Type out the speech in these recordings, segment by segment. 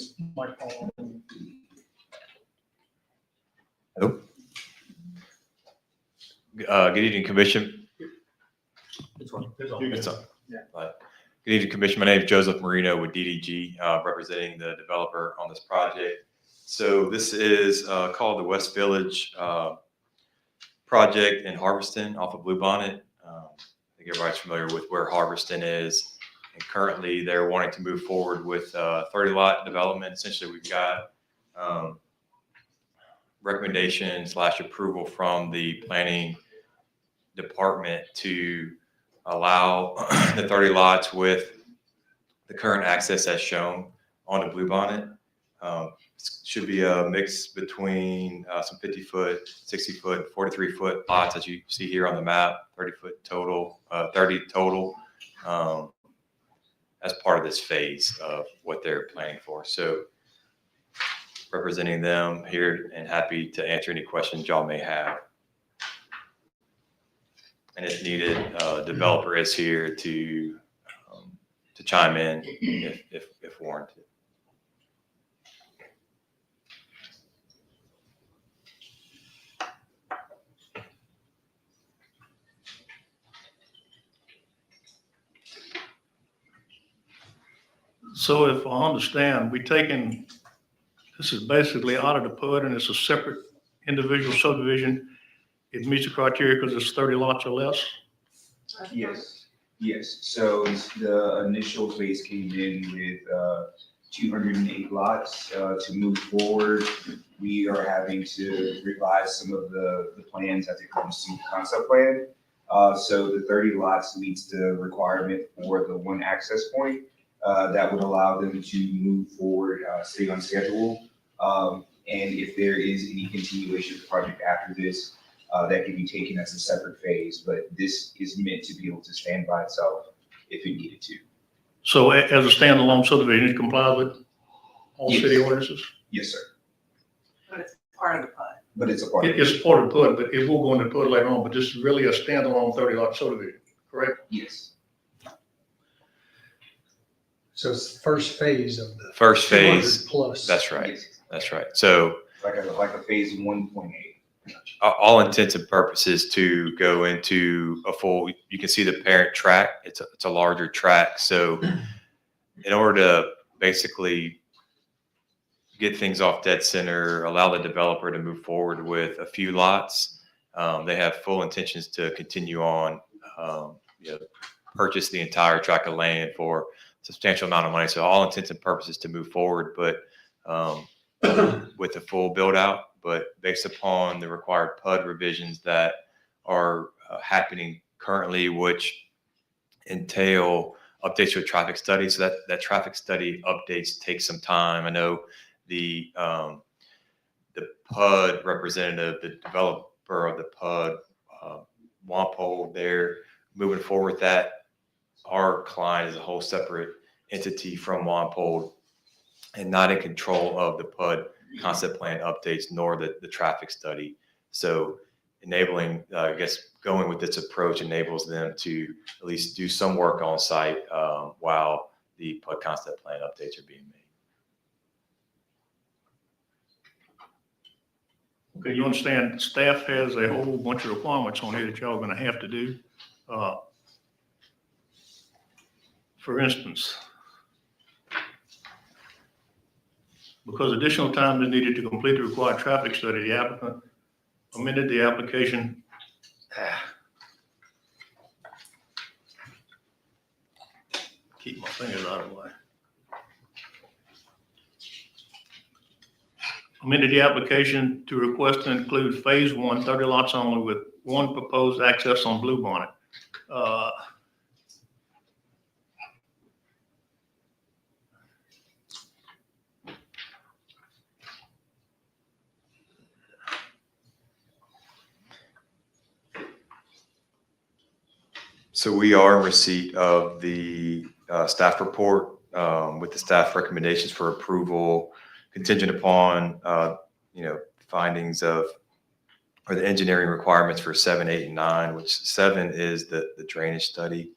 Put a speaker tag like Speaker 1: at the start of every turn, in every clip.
Speaker 1: his microphone.
Speaker 2: Hello. Good evening, Commission.
Speaker 1: It's on. It's
Speaker 2: It's
Speaker 1: on.
Speaker 2: on.
Speaker 1: Yeah.
Speaker 2: Good evening, Commission. My name is Joseph Marino with DDG, representing the developer on this project. So this is called the West Village project in Harveston off of Bluebonnet. I think everybody's familiar with where Harveston is. And currently they're wanting to move forward with 30 lot development. Essentially, we've got recommendation / approval from the planning department to allow the 30 lots with the current access as shown on the Bluebonnet. Should be a mix between some 50 foot, 60 foot, 43 foot lots, as you see here on the map, 30 foot total, 30 total, as part of this phase of what they're planning for. So representing them here and happy to answer any questions y'all may have. And if needed, developer is here to chime in if warranted.
Speaker 1: So if I understand, this is basically out of the PUD and it's a separate individual subdivision. It meets the criteria because it's 30 lots or less.
Speaker 3: Yes, yes. So the initial phase came in with 208 lots. To move forward, we are having to revise some of the plans as it comes to the concept plan. So the 30 lots meets the requirement for the one access point. That would allow them to move forward, stay on schedule. And if there is any continuation of the project after this, that can be taken as a separate phase, but this is meant to be able to stand by itself if it needed to.
Speaker 1: So as a standalone subdivision, it complies with all
Speaker 3: Yes.
Speaker 1: city ordinances?
Speaker 3: Yes, sir.
Speaker 4: But it's part of the PUD.
Speaker 3: But it's a part of it.
Speaker 1: It's part of the PUD, but it will go into PUD later on, but this is really a standalone 30 lot subdivision, correct?
Speaker 3: Yes.
Speaker 5: So it's the first phase of the.
Speaker 2: First
Speaker 5: 200
Speaker 2: phase,
Speaker 5: Plus.
Speaker 2: that's right,
Speaker 3: Yes.
Speaker 2: that's right. So
Speaker 3: Like a phase 1.8.
Speaker 2: all intents and purposes to go into a full, you can see the parent track, it's a larger track. So in order to basically get things off dead center, allow the developer to move forward with a few lots, they have full intentions to continue on, purchase the entire tract of land for a substantial amount of money. So all intents and purposes to move forward, but with the full build out, but based upon the required PUD revisions that are happening currently, which entail updates to a traffic study. So that traffic study updates take some time. I know the PUD representative, the developer of the PUD, Walpole, they're moving forward with that. Our client is a whole separate entity from Walpole and not in control of the PUD concept plan updates nor the traffic study. So enabling, I guess, going with this approach enables them to at least do some work on site while the PUD concept plan updates are being made.
Speaker 1: Okay, you understand staff has a whole bunch of requirements on here that y'all are gonna have to do. For instance, because additional time is needed to complete the required traffic study, the applicant amended the application. Keep my fingers out of the way. Amended the application to request to include phase 1, 30 lots only with one proposed access on Bluebonnet.
Speaker 2: So we are in receipt of the staff report with the staff recommendations for approval contingent upon, findings of, or the engineering requirements for 7, 8, and 9, which 7 is the drainage study.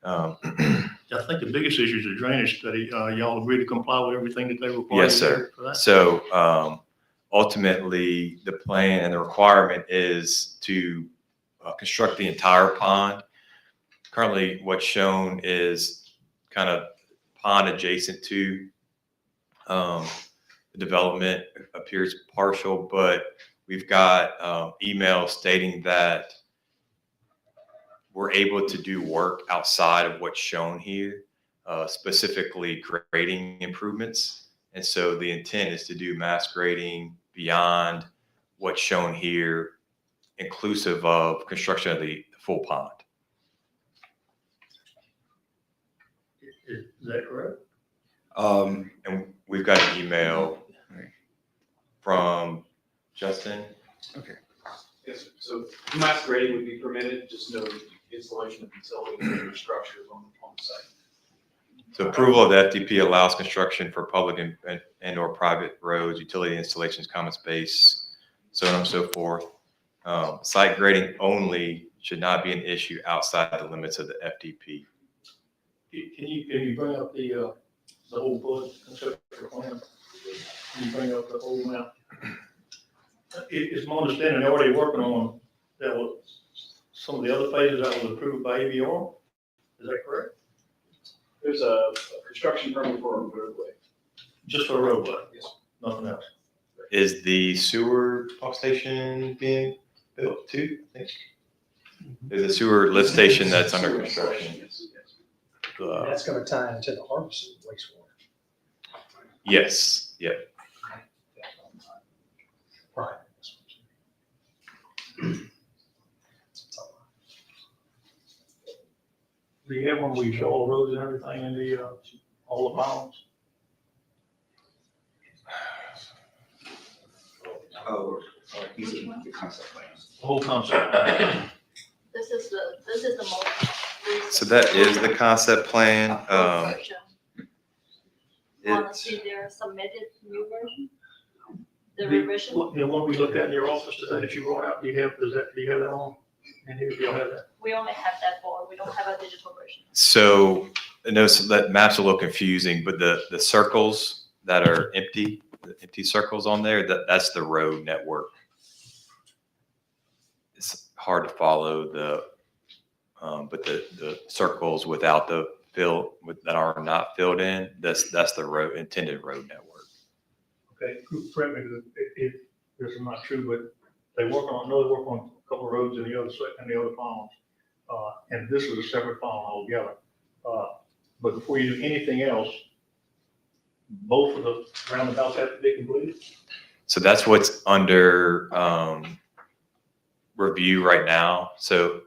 Speaker 1: I think the biggest issue is the drainage study. Y'all agree to comply with everything that they require?
Speaker 2: Yes, sir.
Speaker 1: For that?
Speaker 2: So ultimately, the plan and the requirement is to construct the entire pond. Currently, what's shown is kind of pond adjacent to the development appears partial, but we've got emails stating that we're able to do work outside of what's shown here, specifically grading improvements. And so the intent is to do mass grading beyond what's shown here, inclusive of construction of the full pond.
Speaker 1: Is that correct?
Speaker 2: And we've got an email from Justin.
Speaker 6: Yes, so mass grading would be permitted, just no installation of utilities or structures on the site.
Speaker 2: So approval of the FDP allows construction for public and or private roads, utility installations, common space, so on and so forth. Site grading only should not be an issue outside the limits of the FDP.
Speaker 1: Can you bring up the whole PUD conceptual plan? Can you bring up the whole map? It's my understanding they're already working on that was some of the other phases that was approved by AVR. Is that correct?
Speaker 6: There's a construction permit for a roadway.
Speaker 1: Just for a roadway?
Speaker 6: Yes.
Speaker 1: Nothing else?
Speaker 2: Is the sewer pump station being built too? I think there's a sewer lift station that's under construction.
Speaker 6: Yes, yes.
Speaker 5: That's gonna tie into the harvest of wastewater.
Speaker 2: Yes, yep.
Speaker 5: Right.
Speaker 1: Do you have one where you show all the roads and everything in the, all the bounds?
Speaker 3: Oh, he's in the concept plan.
Speaker 1: The whole concept?
Speaker 7: This is the most recent.
Speaker 2: So that is the concept plan.
Speaker 7: version. Want to
Speaker 2: It's,
Speaker 7: see their submitted new version? The
Speaker 1: The
Speaker 7: revision?
Speaker 1: one we looked at in your office today that you brought out, do you have that on? And here, do you have that?
Speaker 7: We only have that board. We don't have a digital version.
Speaker 2: so I know that map's a little confusing, but the circles that are empty, the empty circles on there, that's the road network. It's hard to follow but the circles without the that are not filled in, that's the intended road network.
Speaker 1: Okay, correct me if this is not true, but they work on a couple of roads in the other farms. And this is a separate farm altogether. But before you do anything else, both of the roundabouts have to be completed?
Speaker 2: So that's what's under review right now. So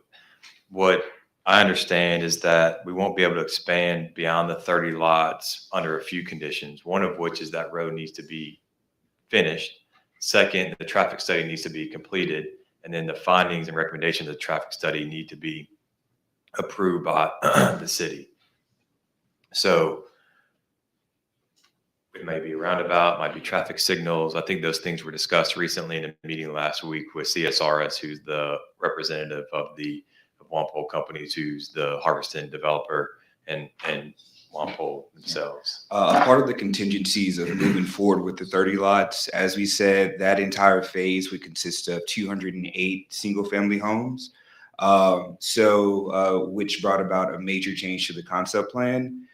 Speaker 2: what I understand is that we won't be able to expand beyond the 30 lots under a few conditions, one of which is that road needs to be finished. Second, the traffic study needs to be completed. And then the findings and recommendations of the traffic study need to be approved by the city. So it may be a roundabout, might be traffic signals. I think those things were discussed recently in a meeting last week with CSRS, who's the representative of the Walpole Companies, who's the Harveston developer, and Walpole themselves.
Speaker 3: Part of the contingencies of moving forward with the 30 lots, as we said, that entire phase would consist of 208 single-family homes. Which brought about a major change to the concept plan.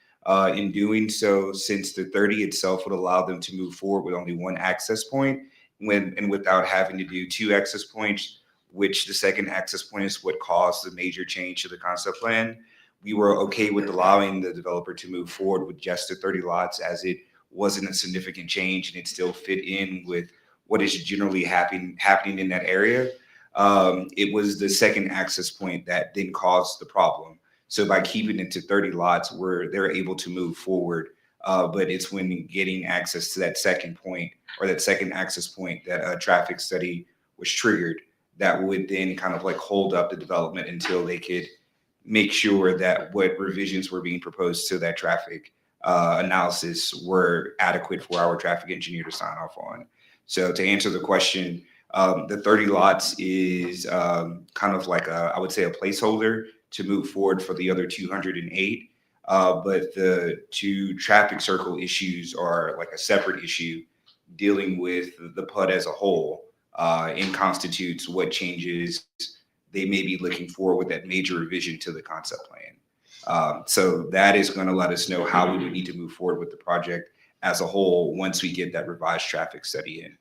Speaker 3: In doing so, since the 30 itself would allow them to move forward with only one access point, and without having to do two access points, which the second access point is what caused the major change to the concept plan. We were okay with allowing the developer to move forward with just the 30 lots, as it wasn't a significant change and it still fit in with what is generally happening in that area. It was the second access point that then caused the problem. So by keeping it to 30 lots, they're able to move forward. But it's when getting access to that second point, or that second access point, that a traffic study was triggered that would then kind of like hold up the development until they could make sure that what revisions were being proposed to that traffic analysis were adequate for our traffic engineer to sign off on. So to answer the question, the 30 lots is kind of like I would say a placeholder to move forward for the other 208. But the two traffic circle issues are like a separate issue dealing with the PUD as a whole, and constitutes what changes they may be looking for with that major revision to the concept plan. So that is going to let us know how we would need to move forward with the project as a whole once we get that revised traffic study in.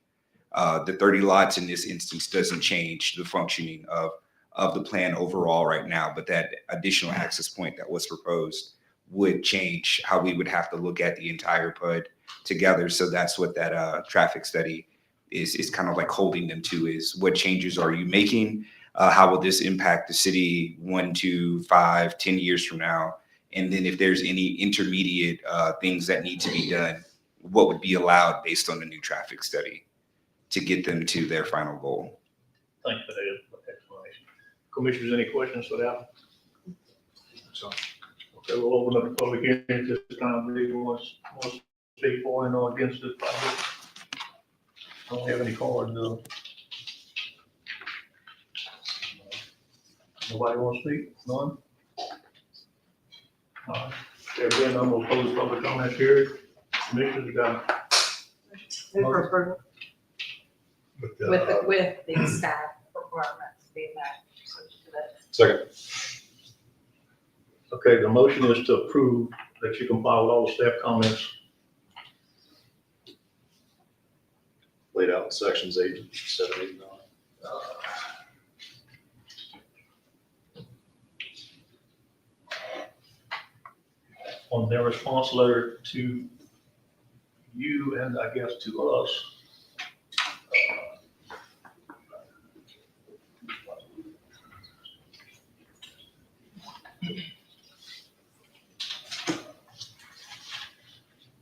Speaker 3: The 30 lots in this instance doesn't change the functioning of the plan overall right now, but that additional access point that was proposed would change how we would have to look at the entire PUD together. So that's what that traffic study is kind of like holding them to, is what changes are you making? How will this impact the city 1, 2, 5, 10 years from now? And then if there's any intermediate things that need to be done, what would be allowed based on the new traffic study to get them to their final goal?
Speaker 1: Thank you for that explanation. Commissioners, any questions for that? So, okay, we'll open up the public hearing at this time. If anyone wants to speak for and or against this project? I don't have any cards, though. Nobody wants to speak? None? All right. There being none, we'll close the public comment period. Commissioners, you got
Speaker 4: Move for approval
Speaker 1: it.
Speaker 4: with the staff requirements being met.
Speaker 5: Second.
Speaker 1: Okay, the motion is to approve that you comply with all the staff comments.
Speaker 5: Laid out in sections 8, 7, 8, 9.
Speaker 1: On their response letter to you and I guess to us.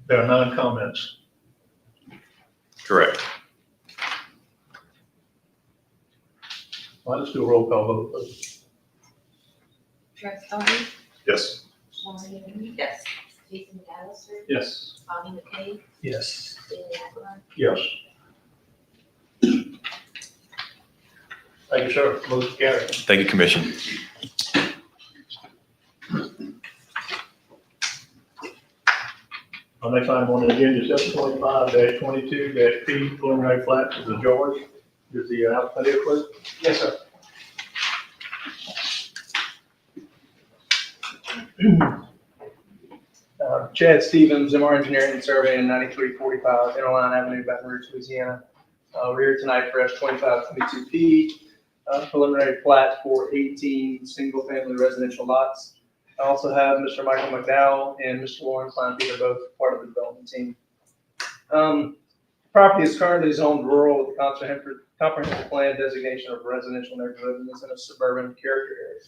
Speaker 1: There are 9 comments.
Speaker 2: Correct.
Speaker 1: Well, let's do a roll call vote, please.
Speaker 7: Travis Barnes,
Speaker 5: Yes.
Speaker 7: Maureen,
Speaker 4: Yes.
Speaker 7: Jason McAllister,
Speaker 5: Yes.
Speaker 7: Bonnie McKay,
Speaker 5: Yes.
Speaker 7: Danny Eckler,
Speaker 1: Yes. Thank you, sir. Motion carried.
Speaker 2: Thank you, Commission.
Speaker 1: Our next item on the agenda is 725-22-P preliminary plat to the George. Is the applicant here, please?
Speaker 8: Yes, sir. Chad Stevens, MR Engineering and Surveying, 9345 Interline Avenue, Baton Rouge, Louisiana. We're here tonight for S2522P, preliminary plat for 18 single-family residential lots. I also have Mr. Michael McDowell and Mr. Warren Kleinpeter, both part of the development team. Property is currently zoned rural with a comprehensive plan designation of residential neighborhood and is in a suburban character area.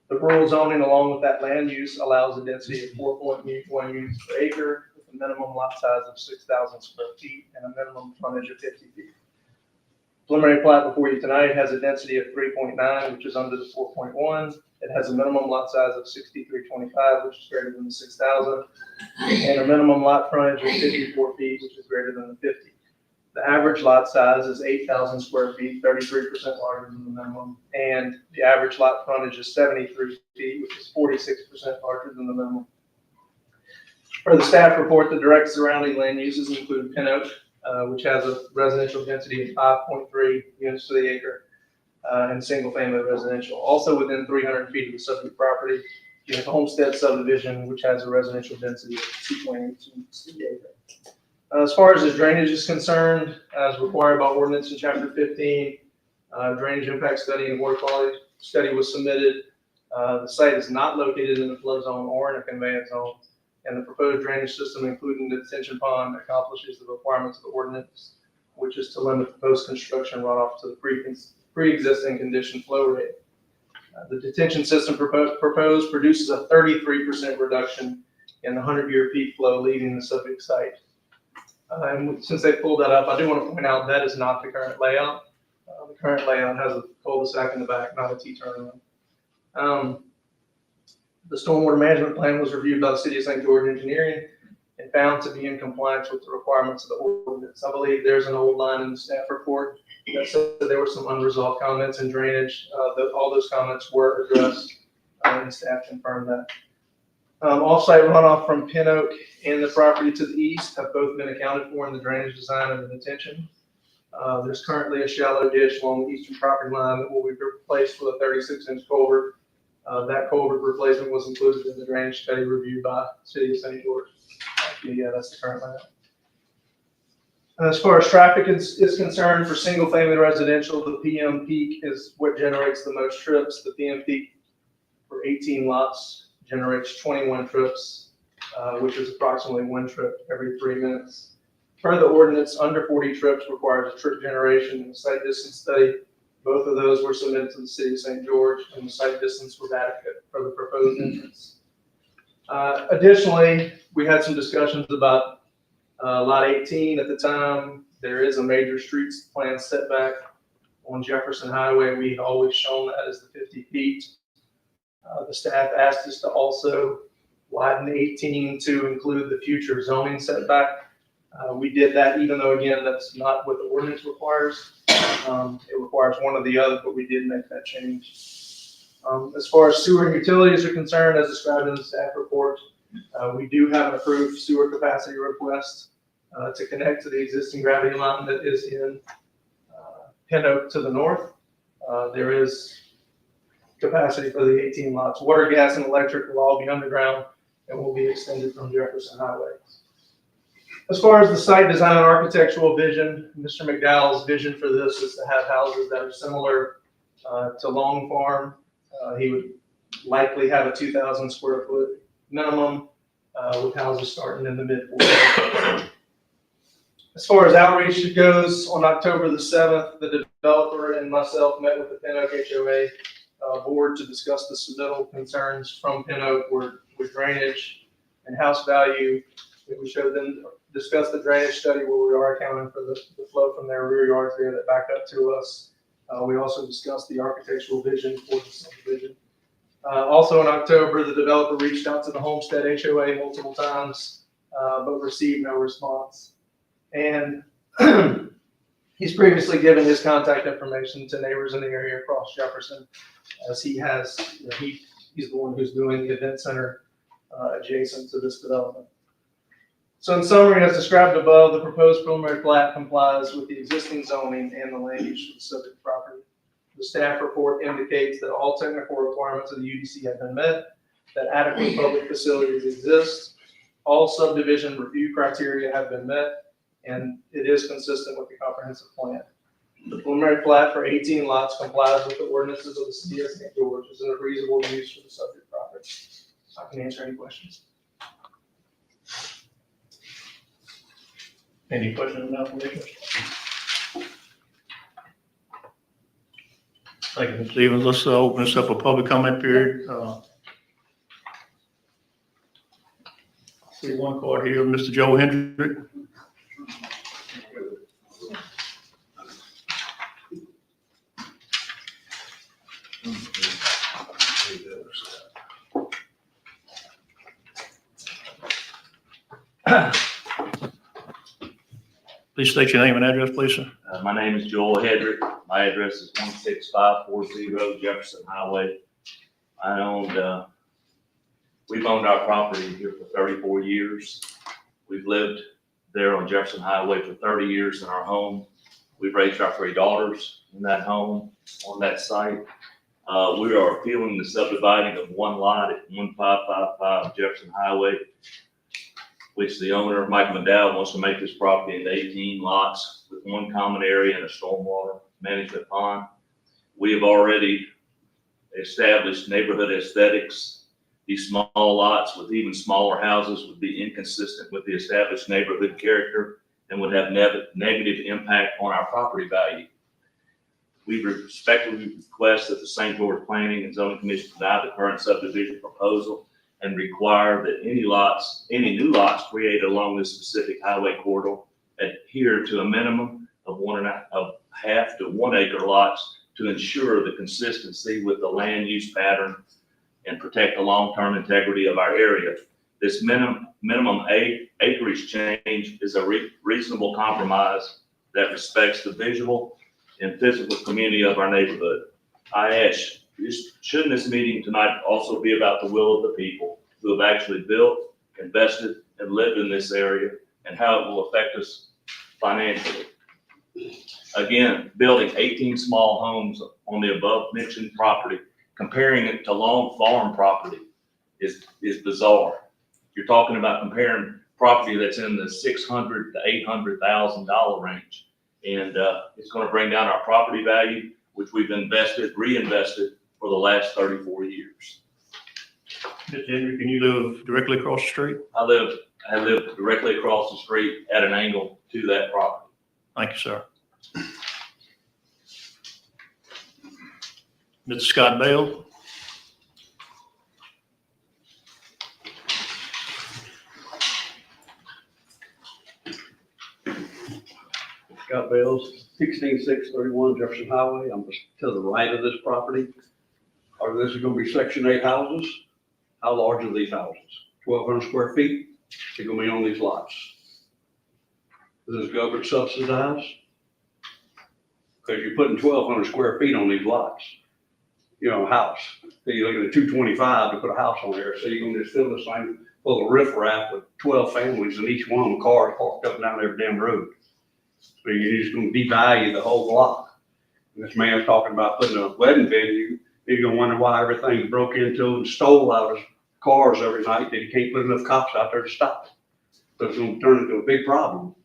Speaker 8: The rural zoning along with that land use allows a density of 4.1 units per acre with a minimum lot size of 6,000 square feet and a minimum frontage of 50 feet. Preliminary plat before you tonight has a density of 3.9, which is under the 4.1. It has a minimum lot size of 6,325, which is greater than the 6,000, and a minimum lot frontage of 54 feet, which is greater than the 50. The average lot size is 8,000 square feet, 33% larger than the minimum, and the average lot frontage is 73 feet, which is 46% larger than the minimum. For the staff report, the direct surrounding land uses include Pin Oak, which has a residential density of 5.3 units to the acre, and single-family residential. Also within 300 feet of the subject property, you have Homestead subdivision, which has a residential density of 2.8 units to the acre. As far as the drainage is concerned, as required by ordinance in chapter 15, drainage impact study and water quality study was submitted. The site is not located in a flood zone or in a conveyance zone, and the proposed drainage system, including the detention pond, accomplishes the requirements of the ordinance, which is to limit the post-construction runoff to the pre-existing condition flow rate. The detention system proposed produces a 33% reduction in the 100-year peak flow leaving the subject site. And since they pulled that up, I do want to point out that is not the current layout. The current layout has a cul-de-sac in the back, not a T-turnaround. The stormwater management plan was reviewed by the City of St. George Engineering and found to be in compliance with the requirements of the ordinance. I believe there's an old line in the staff report that said that there were some unresolved comments in drainage. All those comments were addressed and staff confirmed that. Off-site runoff from Pin Oak and the property to the east have both been accounted for in the drainage design of the detention. There's currently a shallow ditch along the eastern property line that will be replaced with a 36-inch culvert. That culvert replacement was included in the drainage study reviewed by City of St. George. Yeah, that's the current layout. As far as traffic is concerned, for single-family residential, the PM peak is what generates the most trips. The PM peak for 18 lots generates 21 trips, which is approximately 1 trip every 3 minutes. Per the ordinance, under 40 trips requires a trip generation and a site distance study. Both of those were submitted to the City of St. George, and the site distance was adequate for the proposed entrance. Additionally, we had some discussions about Lot 18 at the time. There is a major streets plan setback on Jefferson Highway. We had always shown that as the 50 feet. The staff asked us to also widen 18 to include the future zoning setback. We did that, even though, again, that's not what the ordinance requires. It requires one or the other, but we did make that change. As far as sewer and utilities are concerned, as described in the staff report, we do have an approved sewer capacity request to connect to the existing gravity line that is in Pin Oak to the north. There is capacity for the 18 lots. Water, gas, and electric will all be underground and will be extended from Jefferson Highway. As far as the site design and architectural vision, Mr. McDowell's vision for this is to have houses that are similar to Long Farm. He would likely have a 2,000 square foot minimum with houses starting in the mid-40s. As far as outreach goes, on October the 7th, the developer and myself met with the Pin Oak HOA board to discuss the submittal concerns from Pin Oak with drainage and house value. We showed them, discussed the drainage study where we are accounting for the flow from their rear yards there that back up to us. We also discussed the architectural vision for the subdivision. Also in October, the developer reached out to the Homestead HOA multiple times, but received no response. And he's previously given his contact information to neighbors in the area across Jefferson, as he has, he's the one who's doing the event center adjacent to this development. So in summary, as described above, the proposed preliminary plat complies with the existing zoning and the land use for the subject property. The staff report indicates that all technical requirements of the UDC have been met, that adequate public facilities exist, all subdivision review criteria have been met, and it is consistent with the comprehensive plan. The preliminary plat for 18 lots complies with the ordinances of the City of St. George, is a reasonable use for the subject property. I can answer any questions.
Speaker 1: Any questions about commissioners? Thank you, Mr. Stevens. Let's open this up a public comment period. See one card here, Mr. Joe Hendrick. Please state your name and address, please, sir.
Speaker 9: My name is Joel Hedrick. My address is 16540 Jefferson Highway. We've owned our property here for 34 years. We've lived there on Jefferson Highway for 30 years in our home. We've raised our 3 daughters in that home, on that site. We are appealing the subdividing of one lot at 1555 Jefferson Highway, which the owner, Mike McDowell, wants to make this property into 18 lots with one common area and a stormwater management pond. We have already established neighborhood aesthetics. These small lots with even smaller houses would be inconsistent with the established neighborhood character and would have negative impact on our property value. We respectfully request that the St. George Planning and Zoning Commission deny the current subdivision proposal and require that any new lots created along this specific highway corridor adhere to a minimum of 1.5 to 1 acre lots to ensure the consistency with the land use pattern and protect the long-term integrity of our area. This minimum acreage change is a reasonable compromise that respects the visual and physical community of our neighborhood. I ask shouldn't this meeting tonight also be about the will of the people who have actually built, invested, and lived in this area, and how it will affect us financially? Again, building 18 small homes on the above mentioned property, comparing it to Long Farm property is bizarre. You're talking about comparing property that's in the $600,000 to $800,000 range. And it's gonna bring down our property value, which we've reinvested for the last 34 years.
Speaker 1: Mr. Henry, can you live directly across the street?
Speaker 9: I live directly across the street at an angle to that property.
Speaker 1: Thank you, sir. Mr. Scott Bell?
Speaker 10: Scott Bales, 16631 Jefferson Highway. I'm just to the right of this property. This is gonna be Section 8 houses. How large are these houses? 1,200 square feet? They're gonna be on these lots. Is this government subsidized? Because you're putting 1,200 square feet on these lots. You know, a house. So you're looking at 225 to put a house on there. So you're gonna just fill this thing full of riffraff with 12 families and each one of them cars parked up and down every damn road. So you're just gonna devalue the whole block. And this man's talking about putting a wedding venue. You're gonna wonder why everything's broke into and stole out of cars every night, that you can't put enough cops out there to stop it. So it's gonna turn into a big problem.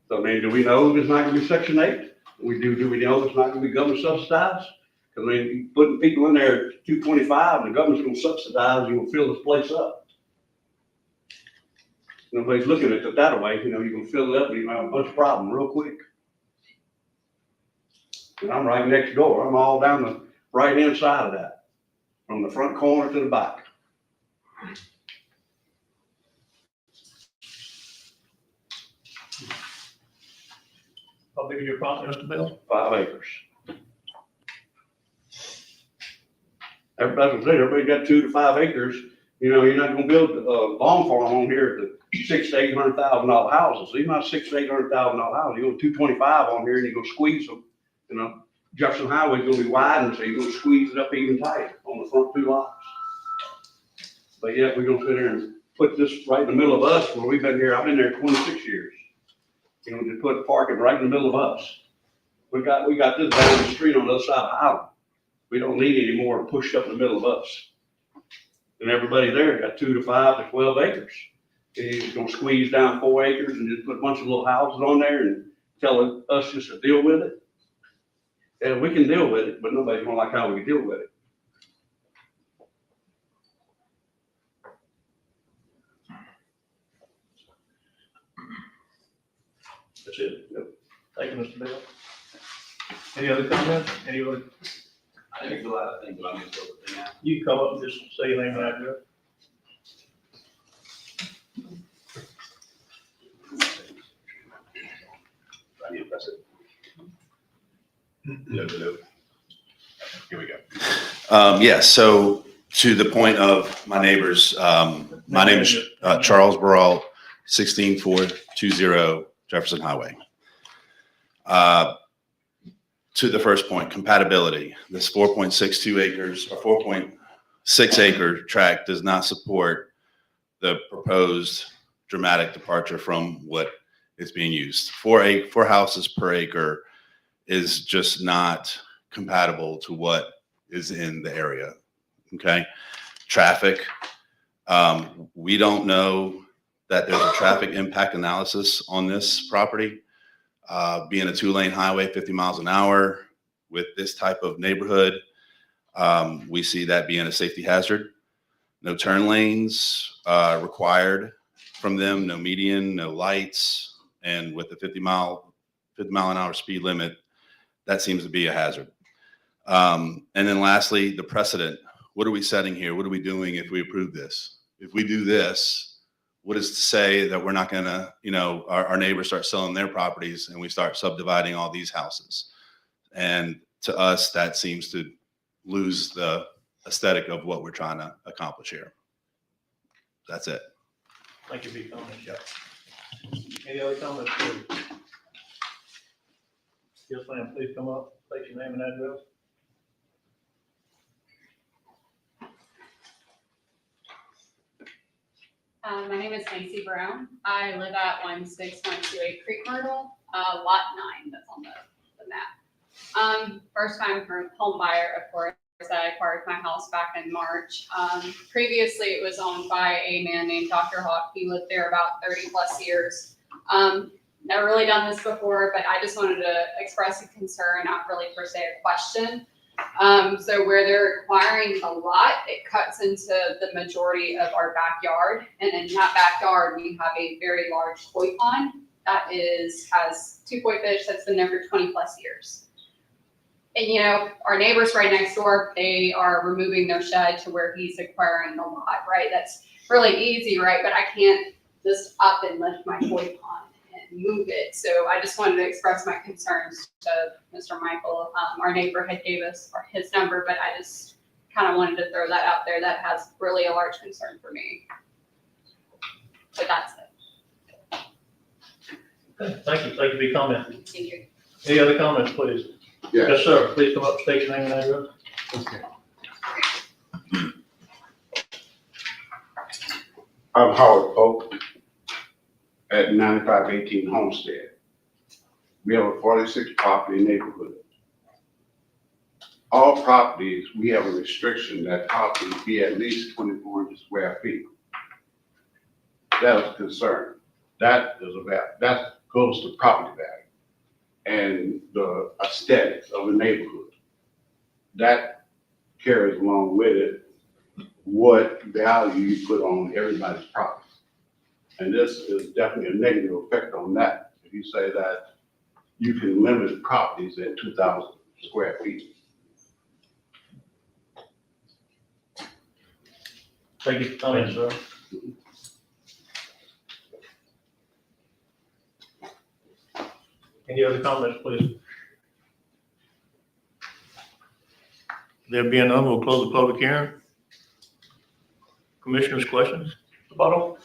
Speaker 10: So I mean, do we know it's not gonna be Section 8? Do we know it's not gonna be government subsidized? Cause I mean, you putting people in there at 225 and the government's gonna subsidize, you're gonna fill this place up. Nobody's looking at it that way, you know, you're gonna fill it up and you're gonna have a bunch of problems real quick. And I'm right next door. I'm all down the right-hand side of that, from the front corner to the back.
Speaker 1: How big is your property, Mr. Bell?
Speaker 10: 5 acres. Everybody got 2 to 5 acres. You know, you're not gonna build a lawn farm on here at the $600,000 to $800,000 houses. These not $600,000 to $800,000 houses. You go 225 on here and you're gonna squeeze them. You know, Jefferson Highway's gonna be widened, so you're gonna squeeze it up even tighter on the front 2 lots. But yet we're gonna sit here and put this right in the middle of us, where we've been here, I've been there 26 years. You know, just put parking right in the middle of us. We got this down the street on the other side of Highland. We don't need any more pushed up in the middle of us. And everybody there got 2 to 5 to 12 acres. You're just gonna squeeze down 4 acres and just put a bunch of little houses on there and tell us just to deal with it. Yeah, we can deal with it, but nobody's gonna like how we deal with it.
Speaker 1: That's it. Yep. Thank you, Mr. Bell. Any other comments? Any other?
Speaker 11: I think a lot of things, but I'm gonna go with that.
Speaker 1: You can come up and just say your name and address.
Speaker 11: I need to press it. Hello. Here we go. Yes, so to the point of my neighbors, my name is Charles Burrell, 16420 Jefferson Highway. To the first point, compatibility. This 4.62 acres or 4.6 acre tract does not support the proposed dramatic departure from what is being used. 4 houses per acre is just not compatible to what is in the area. Okay. Traffic. We don't know that there's a traffic impact analysis on this property. Being a 2-lane highway, 50 miles an hour with this type of neighborhood, we see that being a safety hazard. No turn lanes required from them, no median, no lights, and with the 50 mile an hour speed limit, that seems to be a hazard. And then lastly, the precedent. What are we setting here? What are we doing if we approve this? If we do this, what is to say that we're not gonna, you know, our neighbors start selling their properties and we start subdividing all these houses? And to us, that seems to lose the aesthetic of what we're trying to accomplish here. That's it.
Speaker 1: Thank you for your comments, Jeff. Any other comments, please? Yes, ma'am, please come up, state your name and address.
Speaker 7: My name is Macy Brown. I live at 16128 Creek Myrtle, lot 9, that's on the map. First time home buyer, of course. I acquired my house back in March. Previously, it was owned by a man named Dr. Hawk. He lived there about 30 plus years. Never really done this before, but I just wanted to express a concern, not really per se a question. So where they're acquiring the lot, it cuts into the majority of our backyard. And in that backyard, we have a very large koi pond that has 2 koi fish that's been there for 20 plus years. And you know, our neighbors right next door, they are removing their shed to where he's acquiring the lot, right? That's really easy, right? But I can't just up and lift my koi pond and move it. So I just wanted to express my concerns to Mr. Michael. Our neighbor had gave us his number, but I just kind of wanted to throw that out there. That has really a large concern for me. So that's it.
Speaker 1: Okay, thank you for your comment.
Speaker 7: Thank you.
Speaker 1: Any other comments, please?
Speaker 12: Yes.
Speaker 1: Yes, sir. Please come up, state your name and address.
Speaker 12: Okay. I'm Howard Polk at 9518 Homestead. We have a 46 property neighborhood. All properties, we have a restriction that property be at least 2,400 square feet. That is a concern. That goes to property value and the aesthetics of the neighborhood. That carries along with it what value you put on everybody's property. And this is definitely a negative effect on that. If you say that you can limit properties at 2,000 square feet.
Speaker 1: Thank you for comments, sir. Any other comments, please? There being none, we'll close the public hearing. Commissioners, questions?
Speaker 8: Bottom?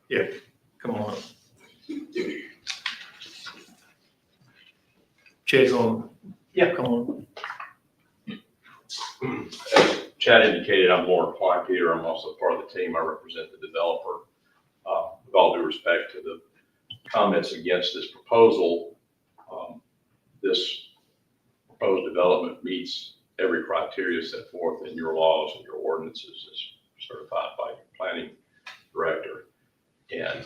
Speaker 1: Yeah, come on up. Chad's on.
Speaker 8: Yeah.
Speaker 1: Come on.
Speaker 9: As Chad indicated, I'm Lauren Kleinpeter. I'm also part of the team. I represent the developer. With all due respect to the comments against this proposal, this proposed development meets every criteria set forth in your laws and your ordinances as certified by your planning director. And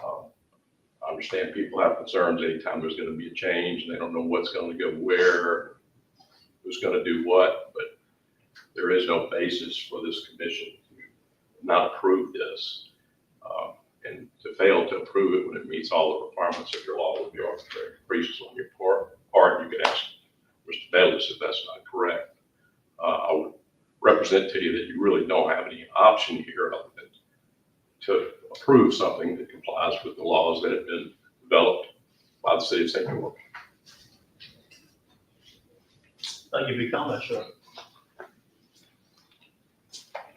Speaker 9: I understand people have concerns anytime there's going to be a change and they don't know what's going to go where, who's going to do what, but there is no basis for this commission to not approve this. And to fail to approve it when it meets all the requirements of your law would be arbitrary capricious on your part. You could ask Mr. Bayless if that's not correct. I would represent to you that you really don't have any option here other than to approve something that complies with the laws that have been developed by the city of St. George.
Speaker 1: Thank you for your comments, sir.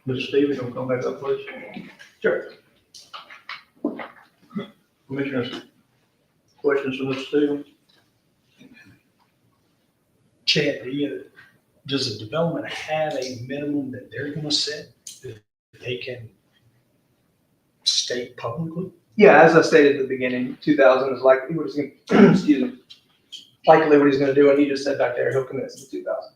Speaker 1: Mr. Stevens, you'll come back up, please.
Speaker 8: Sure.
Speaker 1: Commissioners, questions for Mr. Stevens?
Speaker 5: Chad, does the development have a minimum that they're gonna set that they can state publicly?
Speaker 8: Yeah, as I stated at the beginning, 2,000 is likely what he's going excuse me, likely what he's going to do, and he just said back there he'll commit to 2,000.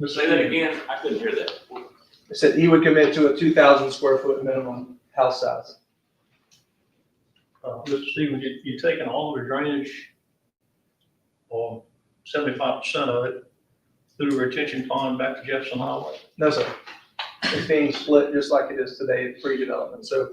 Speaker 9: Say that again. I couldn't hear that.
Speaker 8: He said he would commit to a 2,000 square foot minimum house size.
Speaker 1: Mr. Stevens, you're taking all the drainage, or 75% of it, through the retention pond back to Jefferson Highway?
Speaker 8: No, sir. It's being split just like it is today, pre-development. So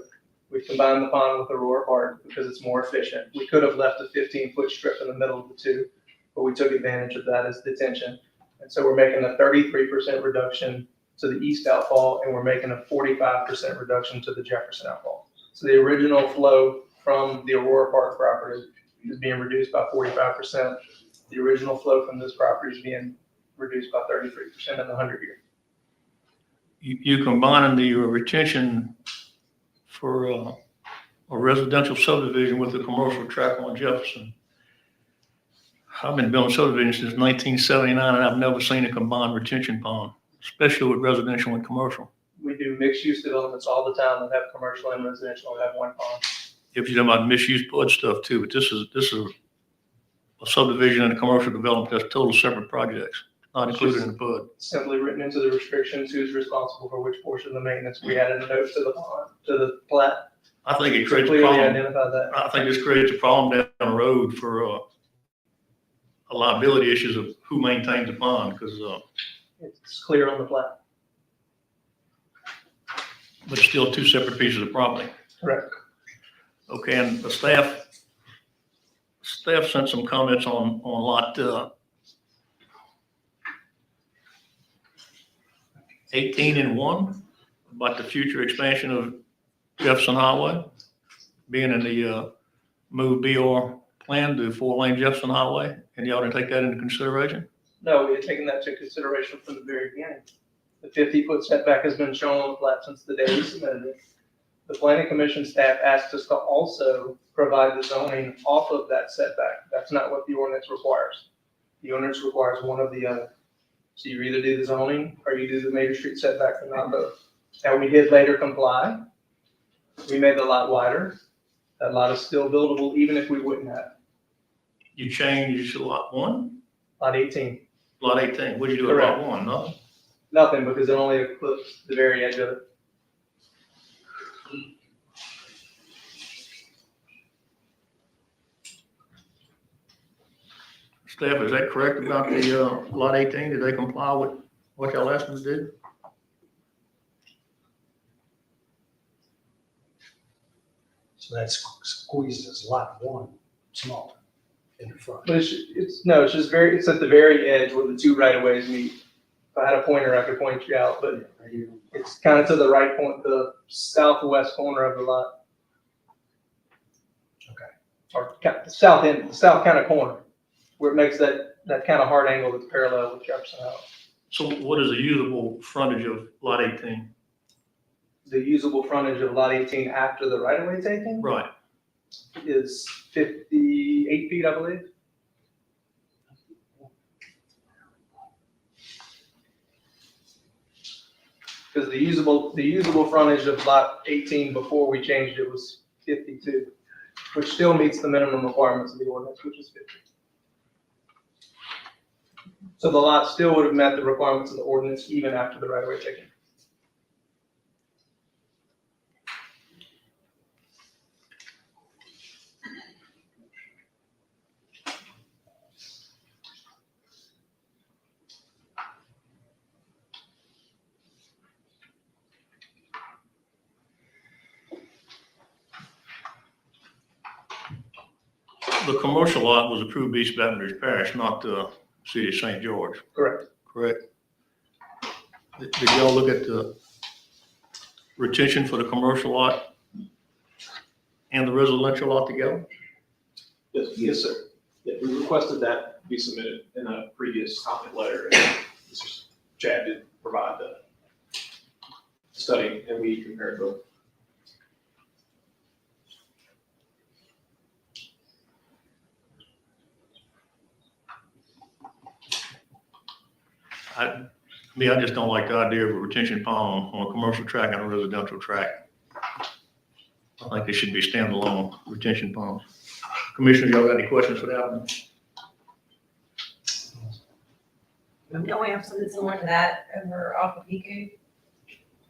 Speaker 8: we combined the pond with Aurora Park because it's more efficient. We could have left a 15-foot strip in the middle of the two, but we took advantage of that as detention. And so we're making a 33% reduction to the east outfall, and we're making a 45% reduction to the Jefferson outfall. So the original flow from the Aurora Park property is being reduced by 45%. The original flow from this property is being reduced by 33% in the 100-year.
Speaker 1: You combining the retention for a residential subdivision with the commercial tract on Jefferson. I've been building subdivisions since 1979, and I've never seen a combined retention pond, especially with residential and commercial.
Speaker 8: We do mixed-use developments all the time that have commercial and residential and have one pond.
Speaker 1: If you're talking about misuse PUD stuff too, but this is a subdivision and a commercial development, that's total separate projects, not included in the PUD.
Speaker 8: Simply written into the restrictions, who's responsible for which portion of the maintenance. We added a note to the pond, to the plat.
Speaker 1: I think it
Speaker 8: to
Speaker 1: creates a
Speaker 8: clearly
Speaker 1: problem.
Speaker 8: identify that.
Speaker 1: I think this creates a problem down the road for a liability issues of who maintains the pond, because,
Speaker 8: It's clear on the plat.
Speaker 1: but it's still two separate pieces of property.
Speaker 8: Correct.
Speaker 1: Okay, and the staff sent some comments on lot 18 and 1 about the future expansion of Jefferson Highway, being in the move BR plan to 4-lane Jefferson Highway, and y'all didn't take that into consideration?
Speaker 8: No, we had taken that into consideration from the very beginning. The 50-foot setback has been shown on the plat since the day we submitted it. The planning commission staff asked us to also provide the zoning off of that setback. That's not what the ordinance requires. The ordinance requires one or the other. So you either do the zoning or you do the major street setback, but not both. And we did later comply. We made the lot wider. That lot is still buildable even if we wouldn't have.
Speaker 1: You changed lot 1,
Speaker 8: Lot 18,
Speaker 1: lot 18. What did you do at lot 1? Nothing?
Speaker 8: nothing because it only clips the very edge of it.
Speaker 1: Staff, is that correct about the lot 18? Did they comply with what y'all asked them to do?
Speaker 5: So that squeezes lot 1 smaller in the front.
Speaker 8: But it's it's at the very edge where the two right of ways meet. If I had a pointer, I could point you out, but it's kind of to the right point, the southwest corner of the lot.
Speaker 5: Okay.
Speaker 8: Or the south end, the south kind of corner, where it makes that kind of hard angle that's parallel with Jefferson Highway.
Speaker 1: So what is the usable frontage of lot 18?
Speaker 8: The usable frontage of lot 18 after the right of way taken
Speaker 1: Right.
Speaker 8: is 58 feet, I believe. Because the usable frontage of lot 18 before we changed it was 52, which still meets the minimum requirements of the ordinance, which is 50. So the lot still would have met the requirements of the ordinance even after the right of way taken.
Speaker 1: The commercial lot was approved East Baton Rouge Parish, not the city of St. George,
Speaker 8: Correct.
Speaker 1: correct? Did y'all look at the retention for the commercial lot and the residential lot together?
Speaker 6: Yes, sir. Yeah, we requested that be submitted in a previous comment letter, and Mr. Chad did provide the study, and we compared both.
Speaker 1: I just don't like the idea of a retention pond on a commercial track and a residential track. I think they should be standalone retention ponds. Commissioners, y'all got any questions for that one?
Speaker 4: Don't we have something similar to that over off of Pico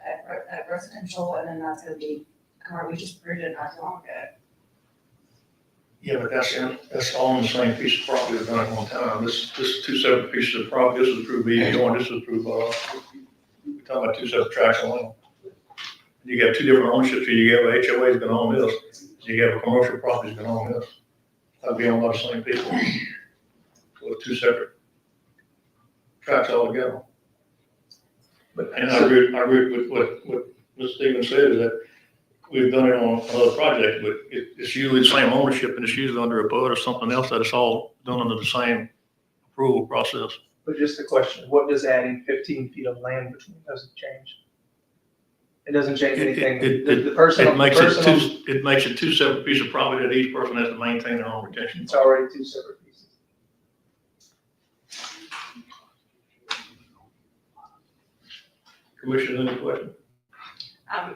Speaker 4: at residential, and then that's gonna be, we just approved it not too long ago.
Speaker 1: Yeah, but that's all on the same piece of property at one time. This is two separate pieces of property. This is approved BDO and this is approved, we're talking about two separate tracts of land. You got two different ownerships. You have a HOA is gonna own this. You have a commercial property is gonna own this. That'd be on a lot of same people. So two separate tracts altogether. And I agree with what Mr. Stevens said, is that we've done it on another project, but it's usually the same ownership and it's usually under a PUD or something else that it's all done under the same approval process.
Speaker 8: But just the question, what does adding 15 feet of land between doesn't change? It doesn't change anything. The person,
Speaker 1: It makes it two separate pieces of property that each person has to maintain their own retention.
Speaker 8: it's already two separate pieces.
Speaker 1: Commissioners, any questions?
Speaker 4: I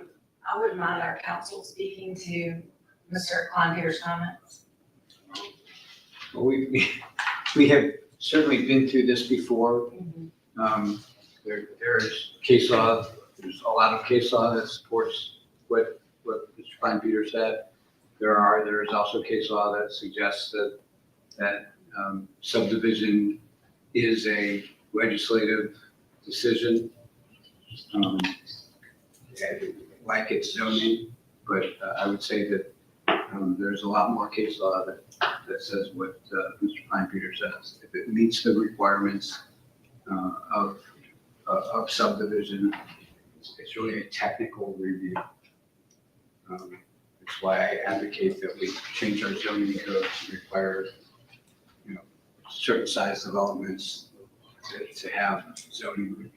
Speaker 4: wouldn't mind our council speaking to Mr. Klein Peter's comments.
Speaker 13: Well, we have certainly been through this before. There's case law, there's a lot of case law that supports what Mr. Klein Peter said. There is also case law that suggests that subdivision is a legislative decision, like it's zoning, but I would say that there's a lot more case law that says what Mr. Klein Peter says. If it meets the requirements of subdivision, it's really a technical review. That's why I advocate that we change our zoning code to require, certain size developments to have zoning review.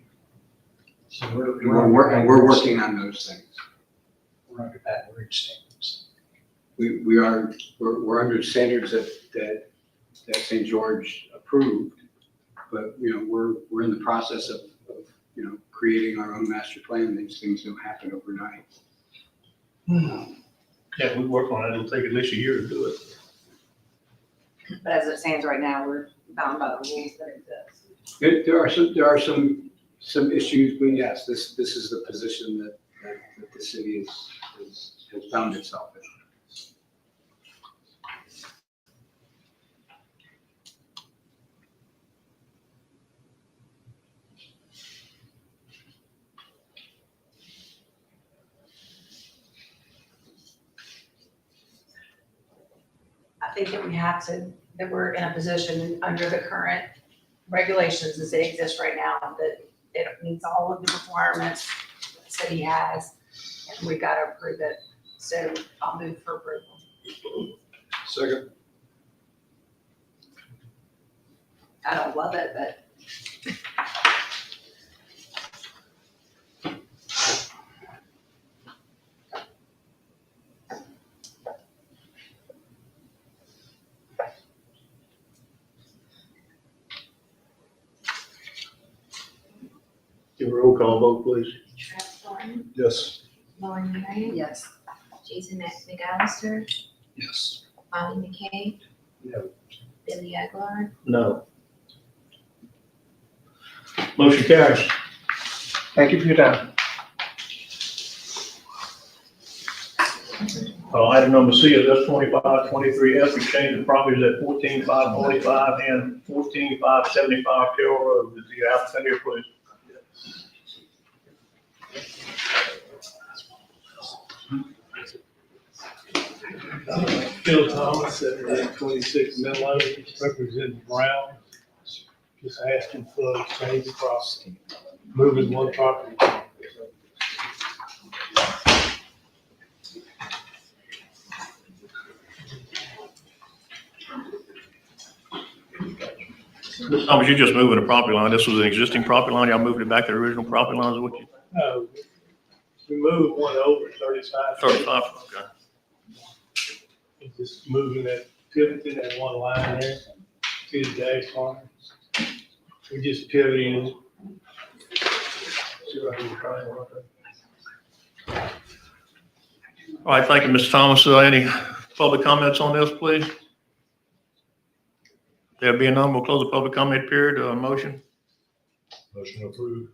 Speaker 5: So
Speaker 13: We're working on those things.
Speaker 5: We're under that bridge standards.
Speaker 13: We're under standards that St. George approved, but, we're in the process of creating our own master plan. These things don't happen overnight.
Speaker 1: Yeah, we work on it. It'll take at least a year to do it.
Speaker 4: But as it stands right now, we're bound by the rules that exist.
Speaker 13: There are some issues, but yes, this is the position that the city has found itself in.
Speaker 4: I think that we're in a position under the current regulations as they exist right now, that it meets all of the requirements that the city has, and we've got to approve it. So I'll move for approval.
Speaker 5: Second.
Speaker 4: I don't love it, but
Speaker 1: Give a roll call vote, please.
Speaker 14: Travis Thornton,
Speaker 5: Yes.
Speaker 14: Lauren Marion,
Speaker 4: yes.
Speaker 14: Jason McAllister,
Speaker 5: Yes.
Speaker 14: Bonnie McKay.
Speaker 5: No.
Speaker 14: Billy Aguilar,
Speaker 1: No. Motion carries.
Speaker 8: Thank you for your time.
Speaker 1: Item number C is S-2523F, exchange of properties at 14,545 and 14,575 Carroll Road. Is the applicant here, please?
Speaker 15: Phil Thomas at 826 Menlo, representing Brown. Just asking for exchange across, moving one property.
Speaker 1: Thomas, you're just moving a property line. This was an existing property line. Y'all moved it back to the original property line, is what you?
Speaker 15: No, we moved one over 35.
Speaker 1: 35, okay.
Speaker 15: Just moving that, pivoting that one line there to the dash line. We're just pivoting. See what we're trying to work on.
Speaker 1: All right, thank you, Mr. Thomas. Any public comments on this, please? There being none, we'll close the public comment period. Motion?
Speaker 15: Motion approved.